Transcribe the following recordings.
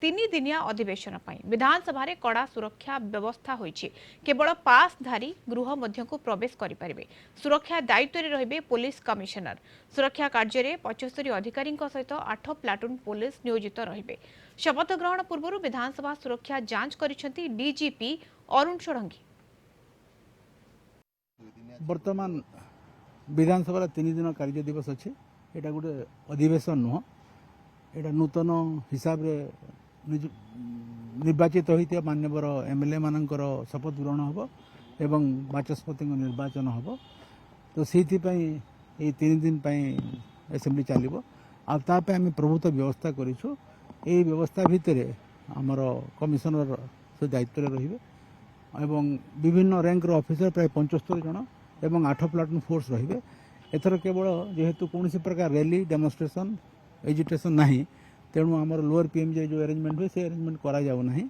तीन दिनिया अधिवेशन विधानसभा रे कड़ा सुरक्षा व्यवस्था होईछि। केवल पासधारी गृह मध्य को प्रवेश करें। सुरक्षा दायित्व में रहिबे पुलिस कमिशनर। सुरक्षा कार्य में 75 अधिकारी सहित 8 प्लाटून पुलिस नियोजित रहिबे। शपथ ग्रहण पूर्व विधानसभा सुरक्षा जांच करिसेंती डीजीपी अरुण षडंगी। वर्तमान विधानसभा 3 दिन कार्य दिवस अच्छे। यहाँ गोटे अधिवेशन नुह, यहाँ नूतन हिसाब रे निर्वाचित होता मान्यवर एमएलए मानकर शपथ ग्रहण हम एवं बाचस्पति निर्वाचन हम। तो से 3 दिन असेंबली चलो आम प्रभुत्व व्यवस्था करूँ। ये व्यवस्था भितर आमर कमिशनर से दायित्व रे एवं विभिन्न रैंक ऑफिसर प्राय 75 जन एवं 8 प्लाटून फोर्स रे। एथर केवल जेहेतु कौन प्रकार रैली डेमोन्स्ट्रेशन एजिटेशन नहीं, तेणु आमर लोअर पीएमजे जो अरेंजमेंट हुए से अरेंजमेंट करा जाऊ नहीं।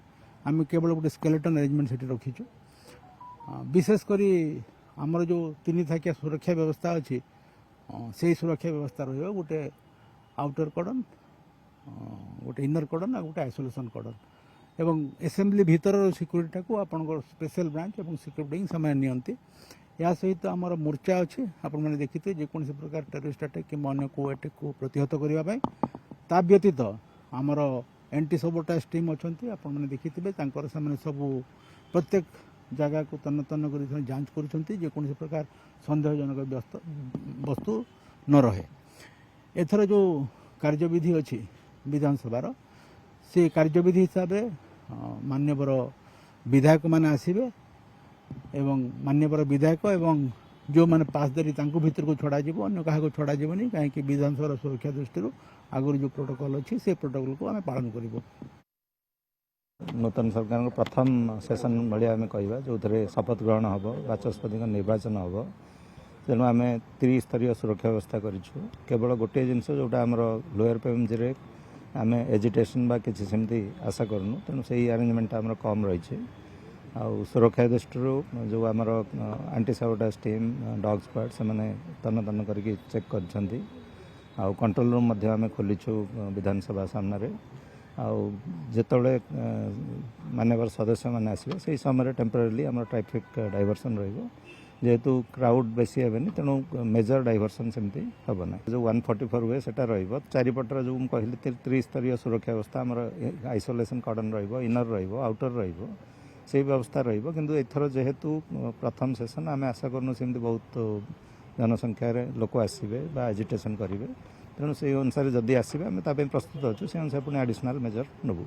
आम केवल गोटे स्केलेटन अरेंजमेंट से रखीचु। विशेषकर आमर जो 3 थाकिया सुरक्षा व्यवस्था अच्छी से सुरक्षा व्यवस्था रही गोटे आउटर कॉर्डन, गोटे इनर कॉर्डन और गोटे आइसोलेशन कॉर्डन एवं असेंबली भीतर सिक्यूरीटा को आपन स्पेशल ब्रांच और सिक्यूरीटी समय नियंती। या सहित आमर मोर्चा अच्छी आपण मैंने देखिए जेकोसी प्रकार टेररिस्ट अटैक कि अन्य को अटैक को प्रतिहत करने ता व्यतीत आमर एंटी सबोटाज टीम अच्छा आपण मैंने देखिए सब प्रत्येक जगह को तन्न तन्न कर जांच करोसी प्रकार संदेहजनक वस्तु न रहे। एथर जो कार्यविधि अच्छी विधानसभा से कार्यविधि हिसाब से मान्यवर विधायक मैंने आसवे एवं मान्यवर विधायक एवं जो मैंने पासदारी भीतर को छड़ा जीव अन्य क्या छड़ा जीवनी कहीं विधानसभा सुरक्षा दृष्टि आगुरी जो प्रोटोकॉल अच्छी से प्रोटोकॉल को आम पालन करूँ। नूतन सरकार प्रथम सेशन भाया आम कह जो थे शपथ ग्रहण हम बाचस्पति निर्वाचन हम। तेणु आम 3 स्तरीय सुरक्षा व्यवस्था करूँ। केवल गोटे जिनस जोटा आम लोअर पीएमजी आम एजिटेशन बा किसी सेमती आशा करूँ। तेणु से अरेंजमेंट आम कम रही। सुरक्षा दृष्टि जो आमर anti sabotage team dog squad से तन्न तन्न करके चेक कर कंट्रोल रूम आम खोलीचु विधानसभा सामने। जिते मान्यवर सदस्य मैंने आसवे से समय टेम्परेरी आम ट्रैफिक डाइवर्सन जेहेतु क्राउड बेसी हेनी तेणु मेजर डाइवर्सन सेमती हम ना। जो 144 हुए से चारिपटर जो कहली 3 स्तरीय सुरक्षा व्यवस्था आमर आइसोलेशन कॉर्डन इनर आउटर से व्यवस्था किंतु एथर जेहेतु प्रथम सेशन आम आशा करूँ सेमती बहुत जनसंख्यार लोक आसवे एजिटेशन करेंगे। तेणु से अनुसार जदि आसवे आम प्रस्तुत अच्छु से अनुसार पुणी एडिशनल मेजर नबू।